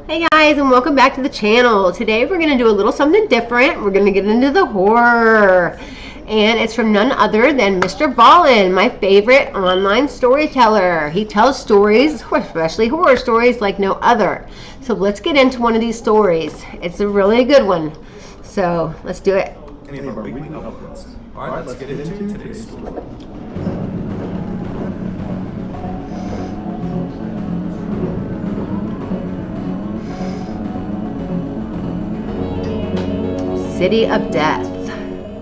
Hey guys, and welcome back to the channel. Today we're going to do a little something different. We're going to get into the horror. And it's from none other than Mr. Ballen, my favorite online storyteller. He tells stories, especially horror stories, like no other. So let's get into one of these stories. It's a really good one. So let's do it. Any of our weekly uploads. Alright, let's get into today's story. City of Death.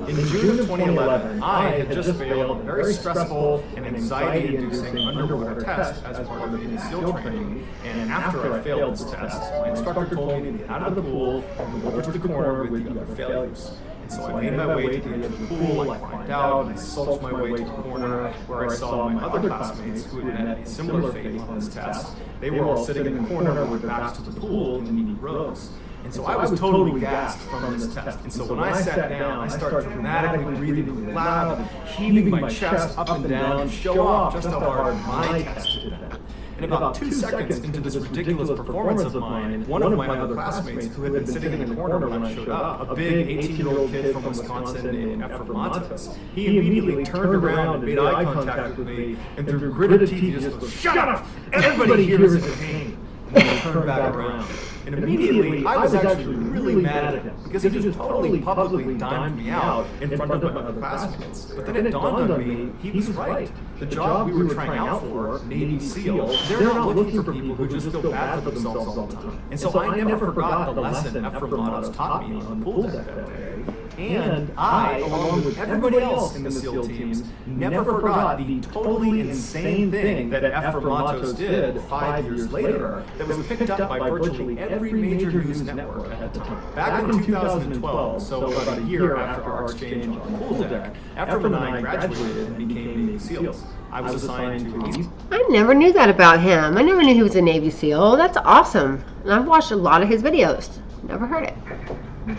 In June of 2011, I had just failed a very stressful and anxiety-inducing underwater test as part of Navy SEAL training, and after I failed this test, my instructor told me to get out of the pool and go over to the corner with the other failures. And so I made my way to the edge of the pool, I climbed out, and I sulked my way to the corner where I saw my other classmates who had met a similar fate on this test. They were all sitting in the corner with their backs to the pool in neat rows. And so I was totally gassed from this test. And so when I sat down, I started dramatically breathing really loud, heaving my chest up and down to show off just how hard my test had been. And about 2 seconds into this ridiculous performance of mine, one of my other classmates who had been sitting in the corner when I showed up, a big 18-year-old kid from Wisconsin named Montes, he immediately turned around and made eye contact with me, and through gritted teeth he just goes, "Shut up! Everybody here is in pain." And then he turned back around. And immediately, I was actually really mad at him because he just totally publicly dimed me out in front of my other classmates. But then it dawned on me, he was right. The job we were trying out for, Navy SEAL, they're not looking for people who just feel bad for themselves all the time. And so I never forgot the lesson Ephraim taught me on the pool deck that day. And I, along with everybody else in the SEAL teams, never forgot the totally insane thing that Ephraim did 5 years later that was picked up by virtually every major news network at the time. Back in 2012, so about a year after our exchange on the pool deck, Ephraim and I graduated and became Navy SEAls. I was assigned to East. I never knew that about him. I never knew he was a Navy SEAL. That's awesome. And I've watched a lot of his videos. Never heard it.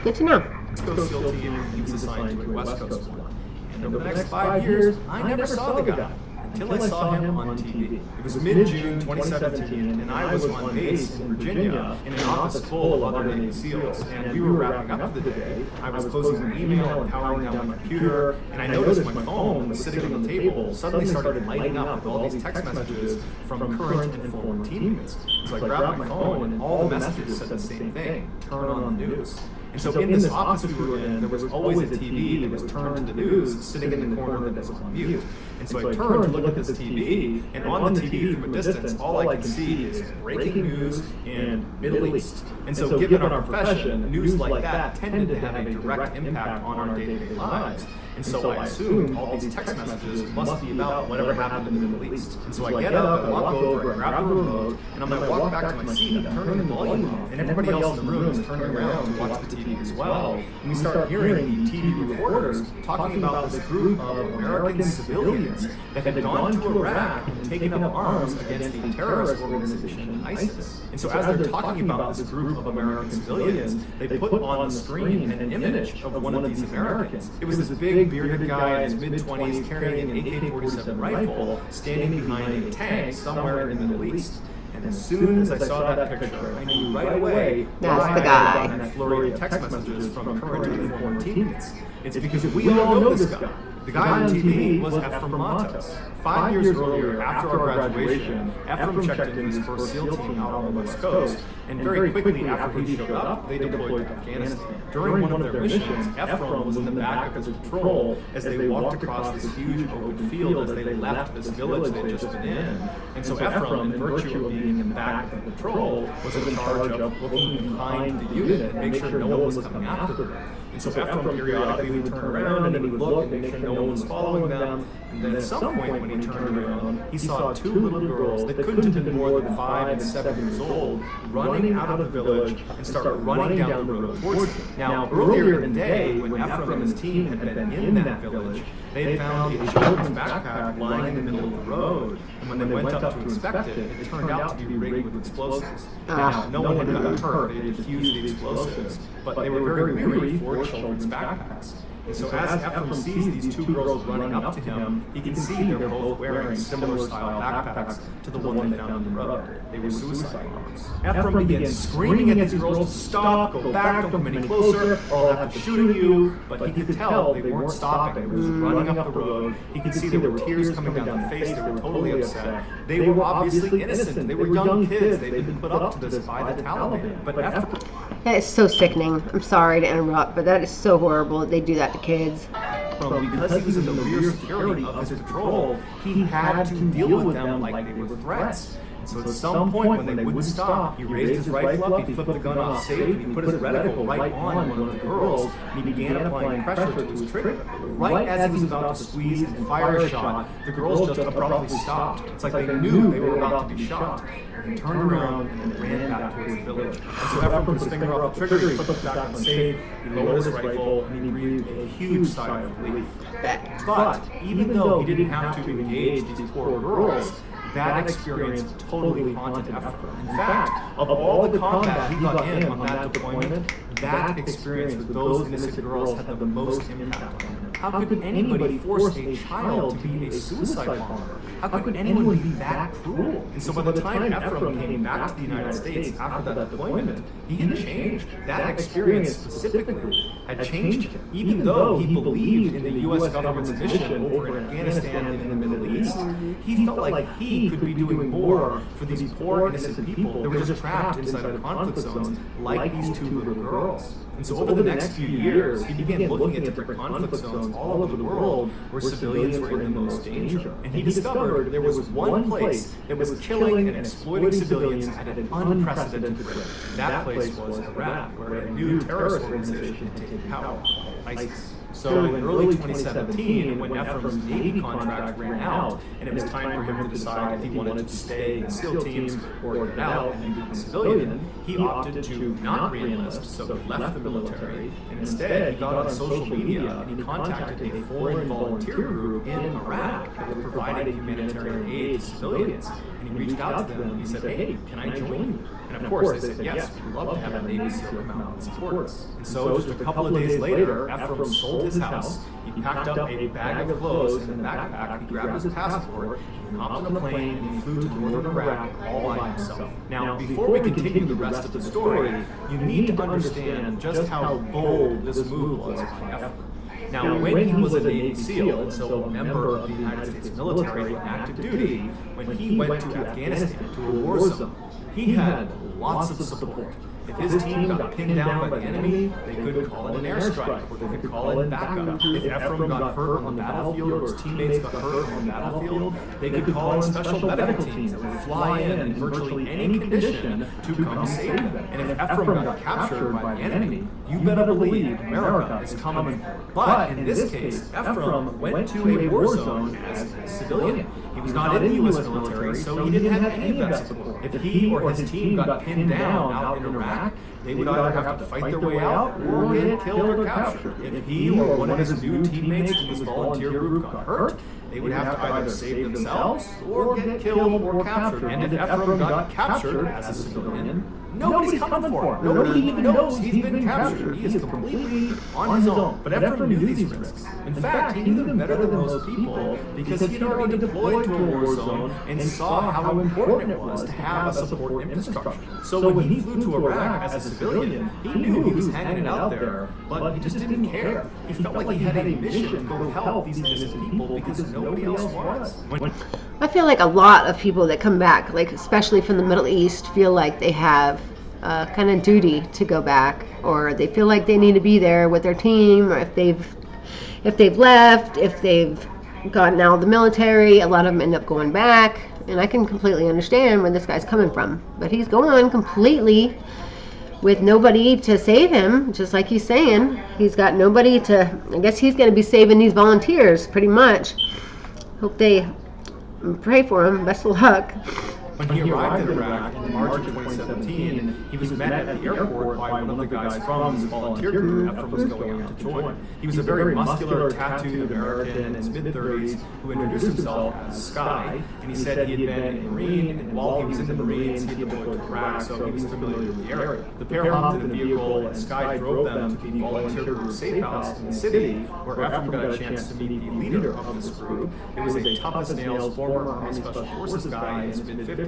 Good to know. West Coast SEAL team, he was assigned to a West Coast one. And over the next 5 years, I never saw the guy until I saw him on TV. It was mid-June 2017, and I was on base in Virginia in an office full of other Navy SEALs, and we were wrapping up for the day. I was closing my email and powering down my computer, and I noticed my phone was sitting on the table suddenly started lighting up with all these text messages from current and former teammates. So I grabbed my phone, and all the messages said the same thing: turn on the news. And so in this office we were in, there was always a TV that was turned to the news sitting in the corner that was on mute. And so I turned to look at this TV, and on the TV from a distance, all I could see is breaking news in Middle East. And so given our profession, news like that tended to have a direct impact on our day-to-day lives. And so I assumed all these text messages must be about whatever happened in the Middle East. And so I get up, I walk over, I grab the remote, and on my walk back to my seat, I'm turning the volume up, and everybody else in the room is turning around to watch the TV as well. And we start hearing the TV reporters talking about this group of American civilians that had gone to Iraq and taken up arms against the terrorist organization ISIS. And so as they're talking about this group of American civilians, they put on the screen an image of one of these Americans. It was this big bearded guy in his mid-20s carrying an AK-47 rifle standing behind a tank somewhere in the Middle East. And as soon as I saw that picture, I knew right away that's the guy. That flurry of text messages from current and former teammates. It's because we all know this guy. The guy on TV was Ephraim. 5 years earlier, after our graduation, Ephraim checked into his first SEAL team out on the West Coast, and very quickly after he showed up, they deployed to Afghanistan. During one of their missions, Ephraim was in the back of his patrol as they walked across this huge open field as they left this village they'd just been in. And so Ephraim, in virtue of being in the back of the patrol, was in charge of looking behind the unit and make sure no one was coming after them. And so Ephraim periodically would turn around and he would look and make sure no one was following them. And then at some point when he turned around, he saw two little girls that couldn't have been more than 5 and 7 years old running out of the village and start running down the road towards him. Now, earlier in the day, when Ephraim and his team had been in that village, they found a children's backpack lying in the middle of the road. And when they went up to inspect it, it turned out to be rigged with explosives. Now, no one had gotten hurt. They had defused the explosives, but they were very weary for children's backpacks. And so as Ephraim sees these two girls running up to him, he can see they're both wearing similar style backpacks to the one they found on the road. They were suicide bombers. Ephraim begins screaming at these girls to stop, go back, don't come any closer, or I'll have to shoot at you. But he could tell they weren't stopping. They were just running up the road. He could see there were tears coming down their face. They were totally upset. They were obviously innocent. They were young kids. They'd been put up to this by the Taliban. But Ephraim... That is so sickening. I'm sorry to interrupt, but that is so horrible that they do that to kids. Because he was in the rear security of his patrol, he had to deal with them like they were threats. So at some point, when they wouldn't stop, he raised his rifle up, he flipped the gun off safe, and he put his reticle right on one of the girls, and he began applying pressure to his trigger. Right as he was about to squeeze and fire a shot, the girls just abruptly stopped. It's like they knew they were about to be shot. He turned around and then ran back towards the village. And so Ephraim put his finger off the trigger, he flipped it back on safe, he lowered his rifle, and he breathed a huge sigh of relief. But even though he didn't have to engage these poor girls, that experience totally haunted Ephraim. In fact, of all the combat he got in on that deployment, that experience with those innocent girls had the most impact on him. How could anybody force a child to be a suicide bomber? How could anyone be that cruel? And so by the time Ephraim came back to the United States after that deployment, he had changed. That experience specifically had changed him. Even though he believed in the U.S. government's mission over in Afghanistan and in the Middle East, he felt like he could be doing more for these poor innocent people that were just trapped inside of conflict zones like these two little girls. And so over the next few years, he began looking at different conflict zones all over the world where civilians were in the most danger. And he discovered there was one place that was killing and exploiting civilians at an unprecedented rate. That place was Iraq, where a new terrorist organization had taken power, ISIS. So in early 2017, when Ephraim's Navy contract ran out, and it was time for him to decide if he wanted to stay in the SEAL teams or get out and become a civilian, he opted to not re-enlist, so he left the military, and instead he got on social media and he contacted a foreign volunteer group in Iraq that were providing humanitarian aid to civilians. And he reached out to them and he said, hey, can I join you? And of course they said, yes, we'd love to have a Navy SEAL come out and support us. And so just a couple of days later, Ephraim sold his house, he packed up a bag of clothes and a backpack, he grabbed his passport, he hopped on a plane, and he flew to northern Iraq all by himself. Now, before we continue the rest of the story, you need to understand just how bold this move was by Ephraim. Now, when he was a Navy SEAL, and so a member of the United States military on active duty, when he went to Afghanistan, to a war zone, he had lots of support. If his team got pinned down by the enemy, they could call in an airstrike, or they could call in backup. If Ephraim got hurt on the battlefield, or his teammates got hurt on the battlefield, they could call in special medical teams that would fly in virtually any condition to come save them. And if Ephraim got captured by the enemy, you better believe America is coming. But in this case, Ephraim went to a war zone as a civilian. He was not in the U.S. military, so he didn't have any of that support. If he or his team got pinned down out in Iraq, they would either have to fight their way out or get killed or captured. If he or one of his new teammates from this volunteer group got hurt, they would have to either save themselves or get killed or captured. And if Ephraim got captured as a civilian, nobody's coming for him. Nobody even knows he's been captured. He is completely on his own. But Ephraim knew these risks. In fact, he knew them better than most people because he had already deployed to a war zone and saw how important it was to have a support infrastructure. So when he flew to Iraq as a civilian, he knew he was hanging it out there, but he just didn't care. He felt like he had a mission to go help these innocent people because nobody else was. I feel like a lot of people that come back, like especially from the Middle East, feel like they have kind of duty to go back, or they feel like they need to be there with their team, or if they've left, if they've gotten out of the military, a lot of them end up going back. And I can completely understand where this guy's coming from, but he's going completely with nobody to save him, just like he's saying. He's got nobody to, I guess he's going to be saving these volunteers pretty much. Hope they pray for him, best of luck. When he arrived in Iraq in March of 2017, he was met at the airport by one of the guys from his volunteer group Ephraim was going out to join. He was a very muscular, tattooed American in his mid-30s who introduced himself as Sky, and he said he had been a Marine, and while he was in the Marines, he deployed to Iraq, so he was familiar with the area. The pair hopped in a vehicle, and Sky drove them to the volunteer group safe house in the city, where Ephraim got a chance to meet the leader of this group. It was a tough-as-nails former Army Special Forces guy in his mid-50s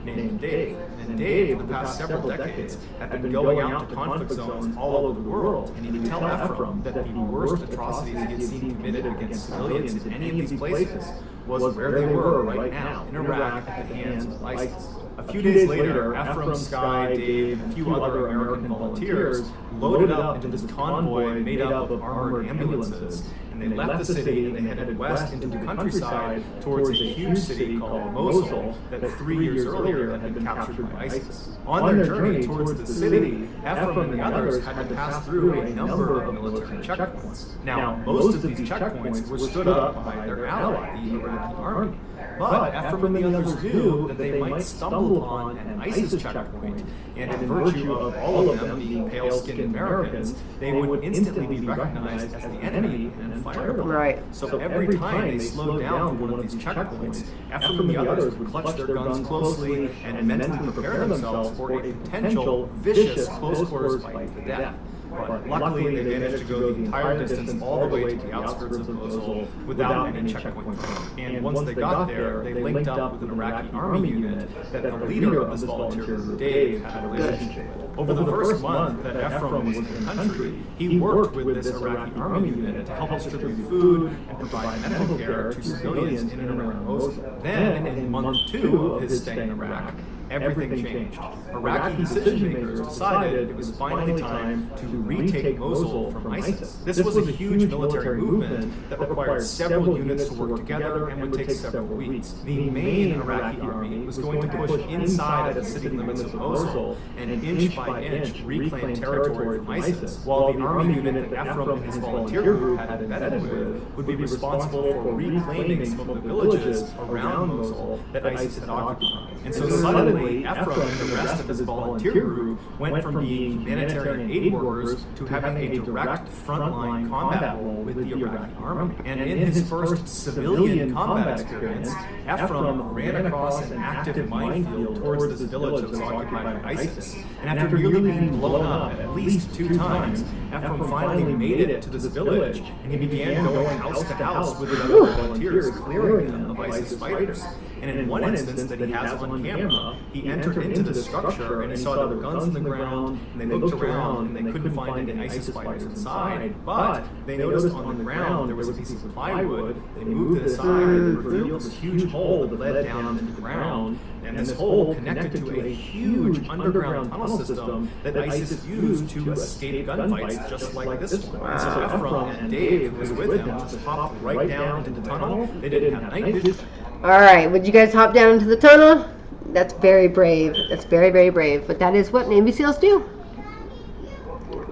named Dave. And Dave, for the past several decades, had been going out to conflict zones all over the world, and he would tell Ephraim that the worst atrocities he had seen committed against civilians in any of these places was where they were right now, in Iraq, at the hands of ISIS. A few days later, Ephraim, Sky, Dave, and a few other American volunteers loaded up into this convoy made up of armored ambulances, and they left the city and they headed west into the countryside towards a huge city called Mosul that 3 years earlier had been captured by ISIS. On their journey towards the city, Ephraim and the others had to pass through a number of military checkpoints. Now, most of these checkpoints were stood up by their ally, the Iraqi army. But Ephraim and the others knew that they might stumble upon an ISIS checkpoint, and in virtue of all of them being pale-skinned Americans, they would instantly be recognized as the enemy and fired upon. Right. So every time they slowed down for one of these checkpoints, Ephraim and the others would clutch their guns closely and mentally prepare themselves for a potential vicious close-quarters fight to the death. But luckily, they managed to go the entire distance all the way to the outskirts of Mosul without any checkpoint. And once they got there, they linked up with an Iraqi army unit that the leader of this volunteer group, Dave, had a relationship with. Over the first month that Ephraim was in the country, he worked with this Iraqi army unit to help distribute food and provide medical care to civilians in and around Mosul. Then, in month 2 of his stay in Iraq, everything changed. Iraqi decision makers decided it was finally time to retake Mosul from ISIS. This was a huge military movement that required several units to work together and would take several weeks. The main Iraqi army was going to push inside of the city limits of Mosul and inch by inch reclaim territory from ISIS, while the army unit that Ephraim and his volunteer group had embedded with would be responsible for reclaiming some of the villages around Mosul that ISIS had occupied. And so suddenly, Ephraim and the rest of his volunteer group went from being humanitarian aid workers to having a direct frontline combat role with the Iraqi army. And in his first civilian combat experience, Ephraim ran across an active minefield towards this village that was occupied by ISIS. And after nearly being blown up at least 2 times, Ephraim finally made it to this village, and he began going house to house with the other volunteers, clearing them of ISIS fighters. And in one instance that he has on camera, he entered into the structure and he saw there were guns in the ground, and they looked around and they couldn't find any ISIS fighters inside, but they noticed on the ground there was a piece of plywood. They moved it aside and revealed this huge hole that led down into the ground, and this hole connected to a huge underground tunnel system that ISIS used to escape gunfights just like this one. And so Ephraim and Dave, who was with him, just hopped right down into the tunnel. They didn't have night vision. All right, would you guys hop down into the tunnel? That's very brave. That's very, very brave. But that is what Navy SEALs do.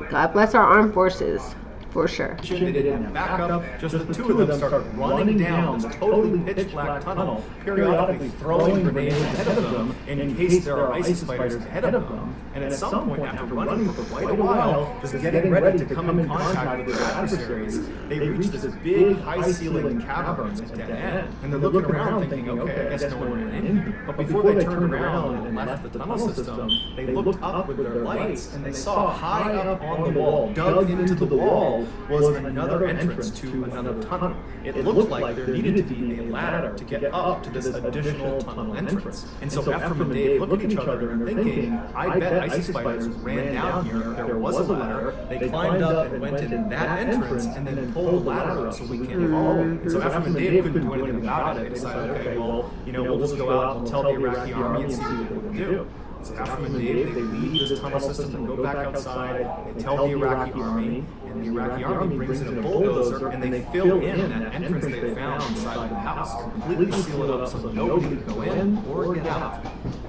God bless our armed forces, for sure. They didn't have backup. Just the two of them started running down this totally pitch black tunnel, periodically throwing grenades ahead of them in case there are ISIS fighters ahead of them. And at some point, after running for quite a while, just getting ready to come in contact with their adversaries, they reach this big, high-ceiling cavern at dead end. And they're looking around thinking, okay, I guess no one ran in here. But before they turned around and left the tunnel system, they looked up with their lights, and they saw high up on the wall, dug into the wall, was another entrance to another tunnel. It looked like there needed to be a ladder to get up to this additional tunnel entrance. And so Ephraim and Dave looked at each other and thinking, I bet ISIS fighters ran down here. There was a ladder. They climbed up and went in that entrance and then pulled the ladder up so we can't follow. And so Ephraim and Dave couldn't do anything about it. They decided, okay, well, we'll just go out and tell the Iraqi army and see what they can do. So Ephraim and Dave, they leave this tunnel system and go back outside. They tell the Iraqi army, and the Iraqi army brings in a bulldozer, and they fill in that entrance they found inside of the house, completely seal it up so nobody could go in or get out.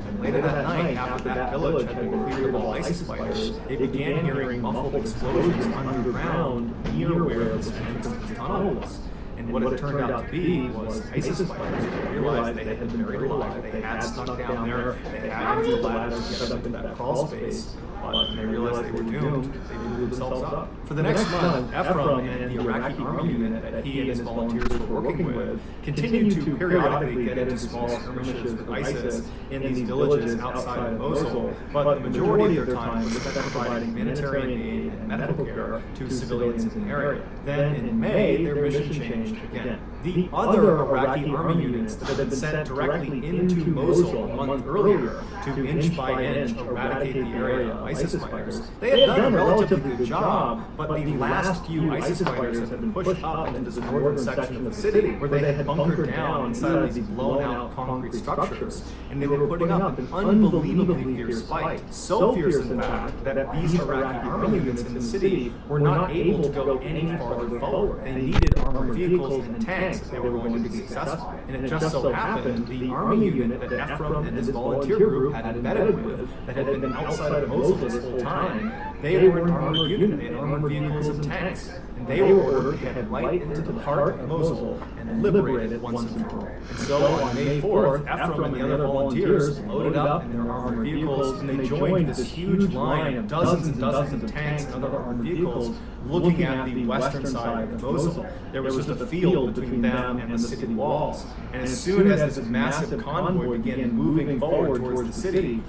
And later that night, after that village had been cleared of all ISIS fighters, they began hearing muffled explosions underground near where this entrance to the tunnel was. And what it turned out to be was ISIS fighters realized they had been buried alive. They had snuck down there, they had used the ladder to get up into that crawl space. But when they realized they were doomed, they blew themselves up. For the next month, Ephraim and the Iraqi army unit that he and his volunteers were working with continued to periodically get into small skirmishes with ISIS in these villages outside of Mosul, but the majority of their time was spent providing humanitarian aid and medical care to civilians in the area. Then in May, their mission changed again. The other Iraqi army units that had been sent directly into Mosul a month earlier to inch by inch eradicate the area of ISIS fighters, they had done a relatively good job, but the last few ISIS fighters had been pushed up into this northern section of the city where they had bunkered down inside of these blown out concrete structures, and they were putting up an unbelievably fierce fight. So fierce, in fact, that these Iraqi army units in the city were not able to go any farther forward. They needed armored vehicles and tanks if they were going to be successful. And it just so happened the army unit that Ephraim and his volunteer group had embedded with, that had been outside of Mosul this whole time, they were an armored unit. They had armored vehicles and tanks. And they were ordered to head right into the heart of Mosul and liberate it once and for all. And so on May 4th, Ephraim and the other volunteers loaded up in their armored vehicles, and they joined this huge line of dozens and dozens of tanks and other armored vehicles looking at the western side of Mosul. There was just a field between them and the city walls. And as soon as this massive convoy began moving forward towards the city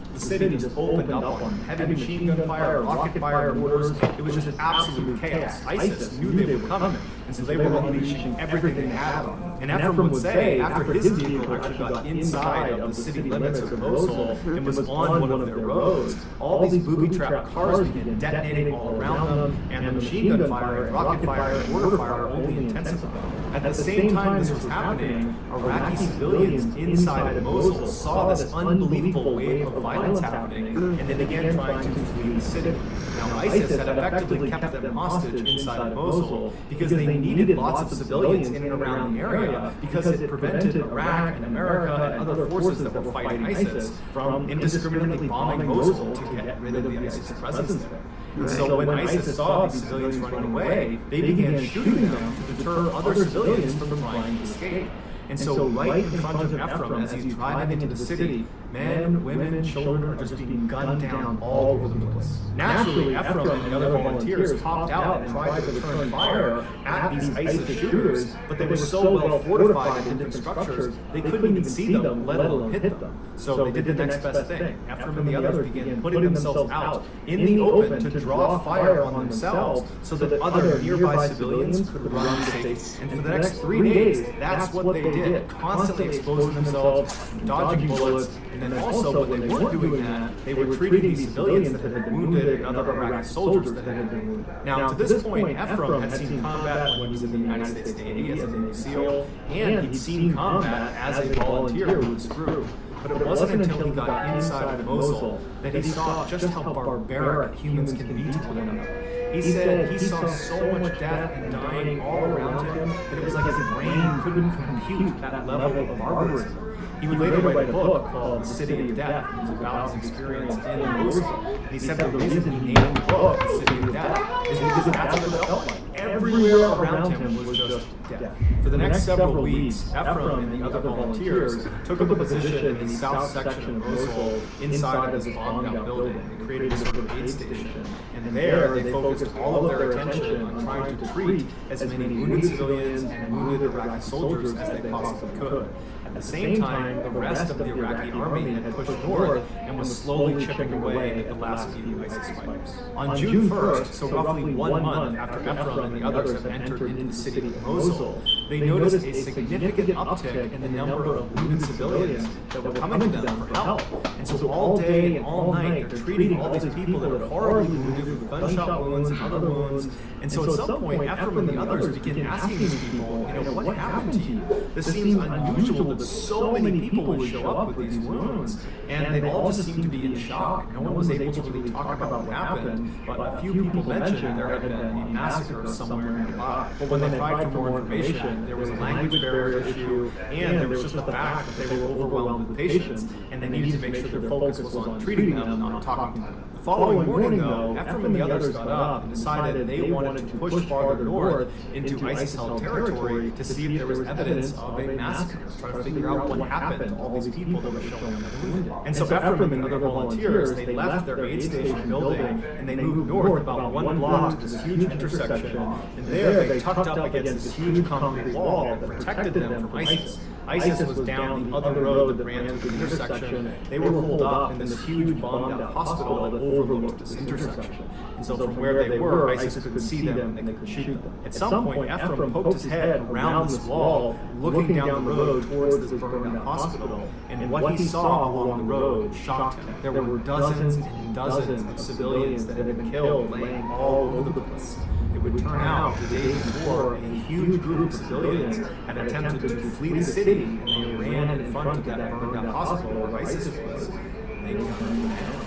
just opened up on them. Heavy machine gun fire, rocket fire, mortars. It was just absolute chaos. ISIS knew they were coming, and so they were unleashing everything they had on them. And Ephraim would say, after his vehicle actually got inside of the city limits of Mosul and was on one of their roads, all these booby-trapped cars began detonating all around them, and the machine gun fire, rocket fire, and mortar fire only intensified. At the same time this was happening, Iraqi civilians inside of Mosul saw this unbelievable wave of violence happening, and they began trying to flee the city. Now, ISIS had effectively kept them hostage inside of Mosul because they needed lots of civilians in and around the area because it prevented Iraq and America and other forces that were fighting ISIS from indiscriminately bombing Mosul to get rid of the ISIS presence there. And so when ISIS saw these civilians running away, they began shooting them to deter other civilians from trying to escape. And so right in front of Ephraim, as he's driving into the city, men, women, children are just being gunned down all over the place. Naturally, Ephraim and the other volunteers popped out and tried to return fire at these ISIS shooters, but they were so well fortified in different structures, they couldn't even see them, let alone hit them. So they did the next best thing. Ephraim and the others began putting themselves out in the open to draw fire on themselves so that other nearby civilians could run safe. And for the next 3 days, that's what they did, constantly exposing themselves, dodging bullets, and then also when they weren't doing that, they were treating these civilians that had been wounded and other Iraqi soldiers that had been wounded. Now, to this point, Ephraim had seen combat when he was in the United States Navy as a Navy SEAL, and he'd seen combat as a volunteer with his group. But it wasn't until he got inside of Mosul that he saw just how barbaric humans can be to one another. He said he saw so much death and dying all around him that it was like his brain couldn't compute that level of barbarism. He would later write a book called The City of Death. It was about his experience in Mosul. And he said the reason he named the book The City of Death is because that's what it felt like. Everywhere around him was just death. For the next several weeks, Ephraim and the other volunteers took up a position in the south section of Mosul inside of this bombed-out building. They created a sort of aid station. And there, they focused all of their attention on trying to treat as many wounded civilians and wounded Iraqi soldiers as they possibly could. At the same time, the rest of the Iraqi army had pushed north and was slowly chipping away at the last few ISIS fighters. On June 1st, so roughly 1 month after Ephraim and the others had entered into the city of Mosul, they noticed a significant uptick in the number of wounded civilians that were coming to them for help. And so all day and all night, they're treating all these people that are horribly wounded with gunshot wounds and other wounds. And so at some point, Ephraim and the others began asking these people, what happened to you? This seems unusual that so many people would show up with these wounds, and they all just seemed to be in shock. No one was able to really talk about what happened, but a few people mentioned there had been a massacre somewhere nearby. But when they tried for more information, there was a language barrier issue, and there was just the fact that they were overwhelmed with patients, and they needed to make sure their focus was on treating them, not talking to them. The following morning, though, Ephraim and the others got up and decided they wanted to push farther north into ISIS-held territory to see if there was evidence of a massacre, to try to figure out what happened to all these people that were showing up wounded. And so Ephraim and the other volunteers, they left their aid station building and they moved north about 1 block to this huge intersection, and there they tucked up against this huge concrete wall that protected them from ISIS. ISIS was down the other road that ran through the intersection. They were holed up in this huge bombed-out hospital that overlooked this intersection. And so from where they were, ISIS couldn't see them and they couldn't shoot them. At some point, Ephraim poked his head around this wall, looking down the road towards this burned-out hospital, and what he saw along the road shocked him. There were dozens and dozens of civilians that had been killed laying all over the place. It would turn out the day before, a huge group of civilians had attempted to flee the city, and they ran in front of that burned-out hospital where ISIS was, and they gunned them down.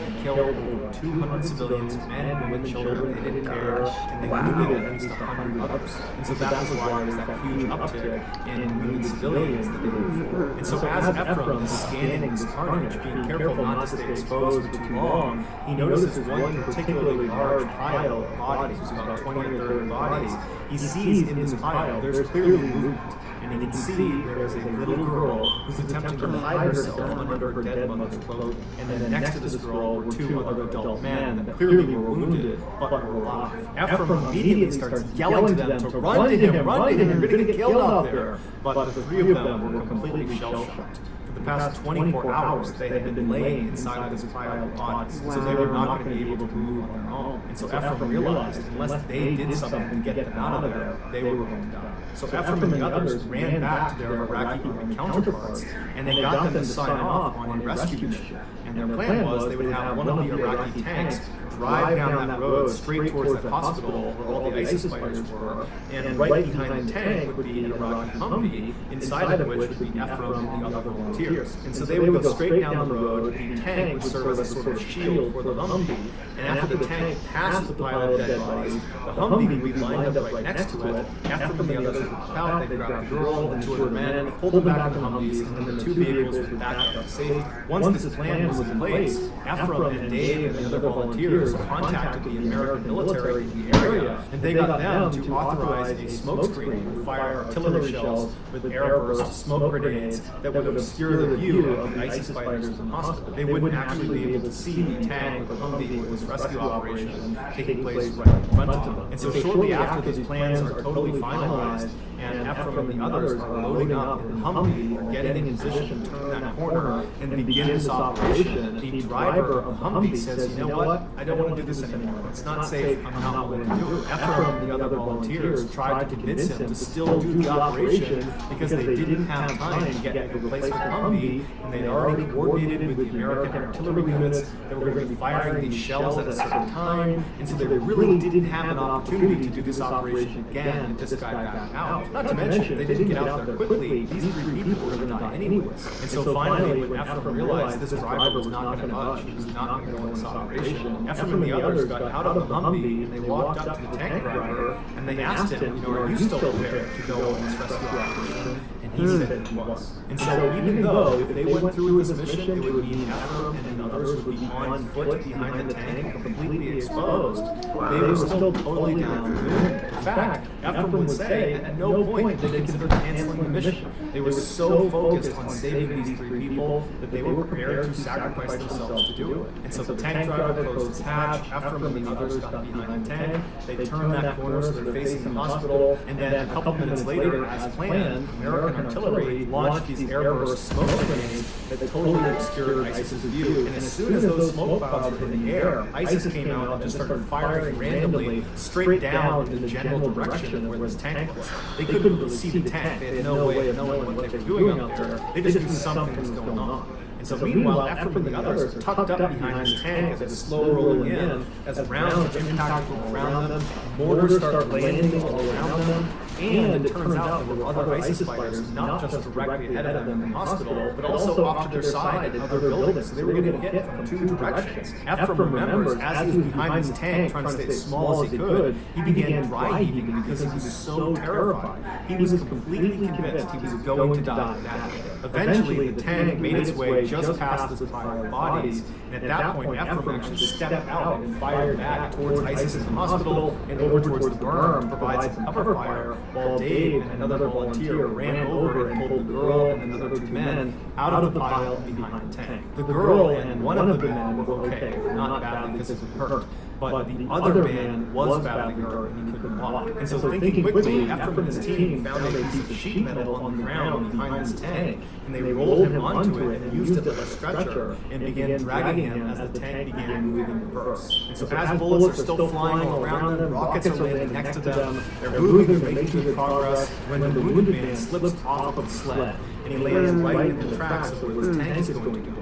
They killed over 200 civilians, men, women, children. They didn't care, and they wounded at least 100 others. And so that was why there was that huge uptick in wounded civilians that they were for. And so as Ephraim is scanning this carnage, being careful not to stay exposed for too long, he notices one particularly large pile of bodies. There's about 20 or 30 bodies. He sees in this pile there's clearly movement, and he can see there is a little girl who's attempting to hide herself under her dead mother's clothing. And then next to this girl were 2 other adult men that clearly were wounded but were alive. Ephraim immediately starts yelling to them to run to him, you're going to get killed out there. But the 3 of them were completely shell-shocked. For the past 24 hours, they had been laying inside of this pile of bodies, so they were not going to be able to move on their own. And so Ephraim realized unless they did something to get them out of there, they were going to die. So Ephraim and the others ran back to their Iraqi army counterparts, and they got them to sign off on a rescue mission. And their plan was they would have one of the Iraqi tanks drive down that road straight towards that hospital where all the ISIS fighters were, and right behind the tank would be an Iraqi Humvee, inside of which would be Ephraim and the other volunteers. And so they would go straight down the road, the tank would serve as a sort of shield for the Humvee, and after the tank passed the pile of dead bodies, the Humvee would be lined up right next to it. Ephraim and the others would hop out, they'd grab the girl and 2 other men, hold them back in the Humvees, and then the 2 vehicles would back up to safety. Once this plan was in place, Ephraim and Dave and the other volunteers contacted the American military in the area, and they got them to authorize a smokescreen to fire artillery shells with airburst smoke grenades that would obscure the view of the ISIS fighters in the hospital. They wouldn't actually be able to see the tank or the Humvee with this rescue operation taking place right in front of them. And so shortly after these plans are totally finalized, and Ephraim and the others are loading up in the Humvee, are getting in position to turn that corner and begin this operation, the driver of the Humvee says, you know what, I don't want to do this anymore. It's not safe, I'm not willing to do it. Ephraim and the other volunteers tried to convince him to still do the operation because they didn't have time to get a replacement Humvee, and they'd already coordinated with the American artillery units that were going to be firing these shells at a certain time, and so they really didn't have an opportunity to do this operation again and just got back out. Not to mention, if they didn't get out there quickly, these 3 people were going to die anyways. And so finally, when Ephraim realized this driver was not going to budge, he was not going to go in this operation, Ephraim and the others got out of the Humvee and they walked up to the tank driver and they asked him, are you still prepared to go on this rescue operation? And he said he was. And so even though if they went through with this mission, it would mean Ephraim and the others would be on foot behind the tank and completely exposed, they were still totally down for doing it. In fact, Ephraim would say at no point did they consider canceling the mission. They were so focused on saving these 3 people that they were prepared to sacrifice themselves to do it. And so the tank driver closed his hatch, Ephraim and the others got behind the tank, they turned that corner so they're facing the hospital, and then a couple minutes later, as planned, American artillery launched these airburst smoke grenades that totally obscured ISIS's view. And as soon as those smoke clouds were in the air, ISIS came out and just started firing randomly straight down in the general direction where this tank was. They couldn't really see the tank, they had no way of knowing what they were doing out there, they just knew something was going on. And so meanwhile, Ephraim and the others are tucked up behind this tank as it's slow rolling in, as rounds are impacting around them, mortars start landing all around them, And it turns out there were other ISIS fighters, not just directly ahead of them in the hospital, but also off to their side in other buildings. So they were getting hit from two directions. Ephraim remembers, as he was behind his tank trying to stay as small as he could, he began dry heaving because he was so terrified. He was completely convinced he was going to die that day. Eventually, the tank made its way just past this pile of bodies, and at that point, Ephraim actually stepped out and fired back towards ISIS in the hospital and over towards the berm to provide some cover fire, while Dave and another volunteer ran over and pulled the girl and another two men out of the pile behind the tank. The girl and one of the men were okay, not badly physically hurt, but the other man was badly hurt and he couldn't walk. And so thinking quickly, Ephraim and his team found a piece of sheet metal on the ground behind this tank, and they rolled him onto it and used it as a stretcher and began dragging him as the tank began moving in reverse. And so as bullets are still flying all around them, rockets are landing next to them, they're moving, they're making good progress, when the wounded man slips off of the sled and he lands right in the tracks of where his tank is going to go.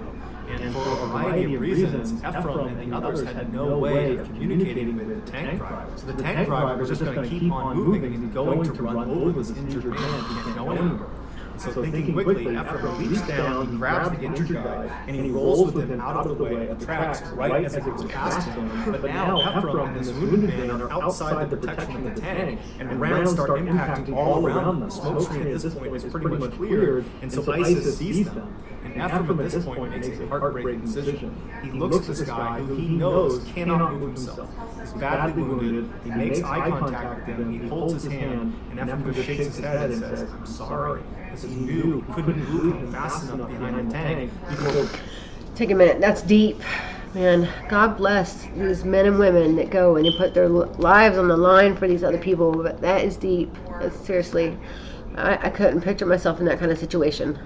And for a variety of reasons, Ephraim and the others had no way of communicating with the tank driver. So the tank driver was just going to keep on moving and he's going to run over this injured man who can't go anywhere. So thinking quickly, Ephraim leaps down, he grabs the injured guy, and he rolls with him out of the way of the tracks right as it goes past him. But now Ephraim and this wounded man are outside the protection of the tank, and rounds start impacting all around them. Smoke screen at this point is pretty much cleared, and so ISIS sees them. And Ephraim at this point makes a heartbreaking decision. He looks at this guy who he knows cannot move himself. He's badly wounded, he makes eye contact with him, he holds his hand, and Ephraim just shakes his head and says, "I'm sorry." Because he knew he couldn't move him fast enough behind the tank. Take a minute. That's deep. Man, God bless these men and women that go and they put their lives on the line for these other people. But that is deep. That's, seriously, I couldn't picture myself in that kind of situation.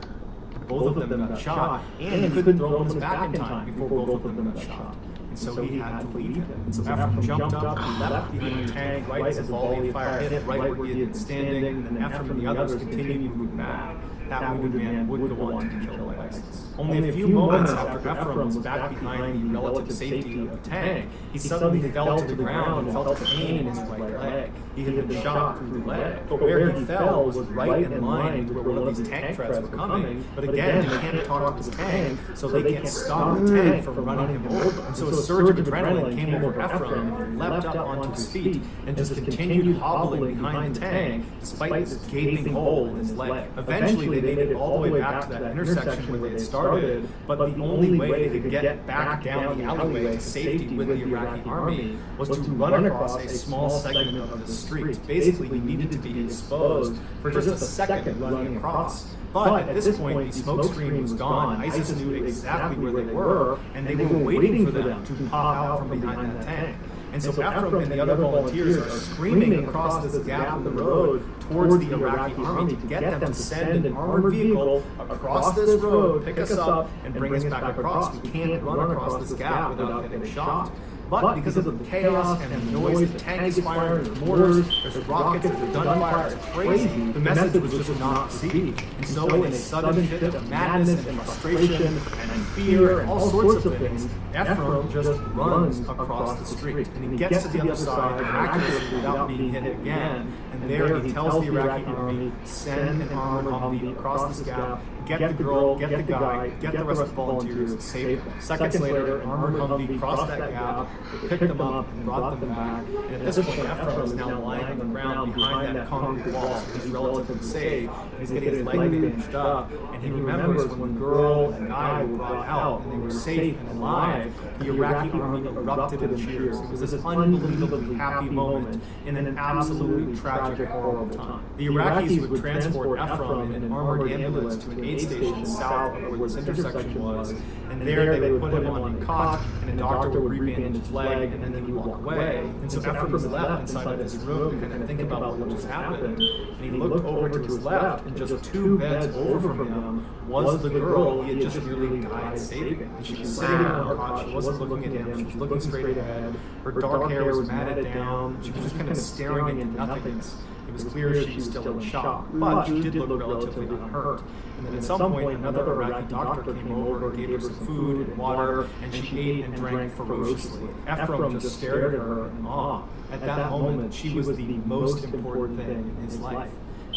Both of them got shot, and he couldn't throw him back in time before both of them got shot. And so he had to leave him. And so Ephraim jumped up, he leapt behind the tank right as a volley of fire hit right where he had been standing, and then Ephraim and the others continued to move back. That wounded man would go on to be killed by ISIS. Only a few moments after Ephraim was back behind the relative safety of the tank, he suddenly fell to the ground and felt pain in his right leg. He had been shot through the leg, but where he fell was right in line with where one of these tank treads were coming. But again, he can't talk to his tank, so they can't stop the tank from running him over. And so a surge of adrenaline came over Ephraim, and he leapt up onto his feet and just continued hobbling behind the tank, despite this gaping hole in his leg. Eventually, they made it all the way back to that intersection where they had started, but the only way they could get back down the alleyway to safety with the Iraqi army was to run across a small segment of the street. Basically, he needed to be exposed for just a second running across. But at this point, the smoke screen was gone. ISIS knew exactly where they were, and they were waiting for them to pop out from behind that tank. And so Ephraim and the other volunteers are screaming across this gap in the road towards the Iraqi army to get them to send an armored vehicle across this road, pick us up, and bring us back across. We can't run across this gap without getting shot. But because of the chaos and the noise, the tank is firing, there's mortars, there's rockets, there's gunfire, it's crazy. The message was just not received. And so in a sudden fit of madness and frustration and fear and all sorts of things, Ephraim just runs across the street. And he gets to the other side miraculously without being hit again. And there he tells the Iraqi army, send an armored Humvee across this gap, get the girl, get the guy, get the rest of the volunteers, and save them. Seconds later, an armored Humvee crossed that gap, picked them up, and brought them back. And at this point, Ephraim is now lying on the ground behind that concrete wall, so he's relatively safe. And he's getting his leg bandaged up, and he remembers when the girl and guy were brought out, and they were safe and alive, the Iraqi army erupted in cheers. It was this unbelievably happy moment in an absolutely tragic, horrible time. The Iraqis would transport Ephraim in an armored ambulance to an aid station south of where this intersection was, and there they would put him on a cot, and a doctor would rebandage his leg, and then he would walk away. And so Ephraim was left inside of this room to kind of think about what just happened, and he looked over to his left, and just 2 beds over from him was the girl he had just nearly died saving. And she was sitting on her cot, she wasn't looking at him, she was looking straight ahead, her dark hair was matted down, she was just kind of staring into nothingness. It was clear she was still in shock, but she did look relatively unhurt. And then at some point, another Iraqi doctor came over and gave her some food and water, and she ate and drank ferociously. Ephraim just stared at her in awe. At that moment, she was the most important thing in his life.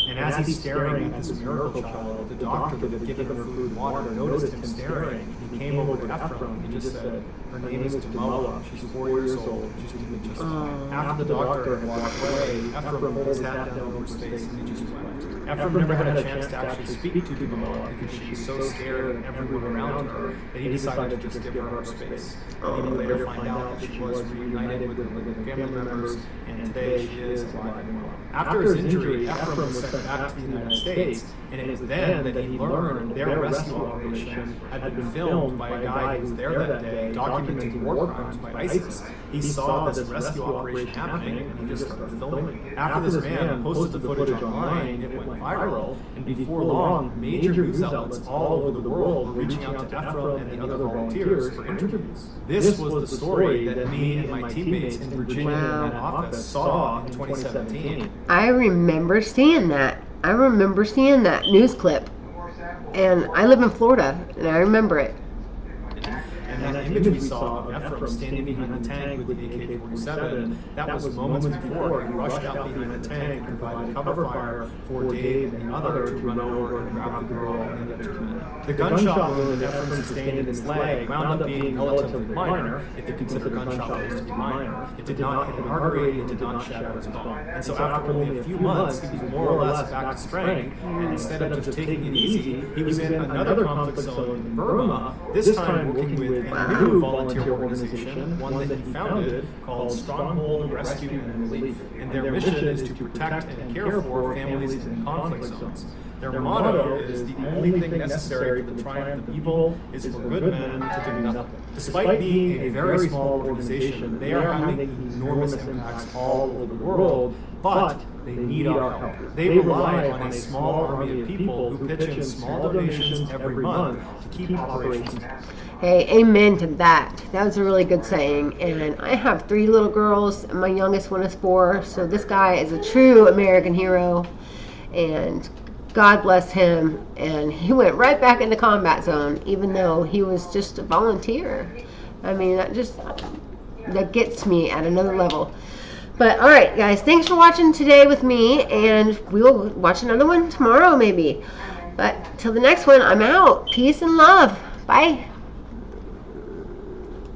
And as he's staring at this miracle child, the doctor that had given her food and water noticed him staring. He came over to Ephraim and he just said, "Her name is Jamala. She's 4 years old. She's doing just fine." After the doctor had walked away, Ephraim pulled his hat down over his face and he just wept. Ephraim never had a chance to actually speak to Jamala because she was so scared of everyone around her that he decided to just give her space. And he would later find out that she was reunited with her living family members, and today she is alive and well. After his injury, Ephraim was sent back to the United States, and it was then that he learned their rescue operation had been filmed by a guy who was there that day documenting war crimes by ISIS. He saw this rescue operation happening, and he just started filming it. After this man posted the footage online, it went viral, and before long, major news outlets all over the world were reaching out to Ephraim and the other volunteers for interviews. This was the story that me and my teammates in Virginia in that office saw in 2017. I remember seeing that. I remember seeing that news clip. And I live in Florida, and I remember it. And that image we saw of Ephraim standing behind the tank with the AK-47, that was moments before he rushed out behind the tank and provided cover fire for Dave and the other to run over and grab the girl and the other two men. The gunshot wound that Ephraim sustained in his leg wound up being relatively minor, if you consider gunshot wounds to be minor. It did not hit an artery, it did not shatter his bone. And so after only a few months, he was more or less back to strength, and instead of just taking it easy, he was in another conflict zone in Burma, this time working with a new volunteer organization, one that he founded, called Stronghold Rescue and Relief. And their mission is to protect and care for families in conflict zones. Their motto is the only thing necessary for the triumph of evil is for good men to do nothing. Despite being a very small organization, they are having enormous impacts all over the world, but they need our help. They rely on a small army of people who pitch in small donations every month to keep operations. Hey, amen to that. That was a really good saying. And I have 3 little girls, and my youngest one is 4. So this guy is a true American hero. And God bless him. And he went right back in the combat zone, even though he was just a volunteer. I mean, that gets me at another level. But all right, guys, thanks for watching today with me. And we will watch another one tomorrow, maybe. But till the next one, I'm out. Peace and love. Bye.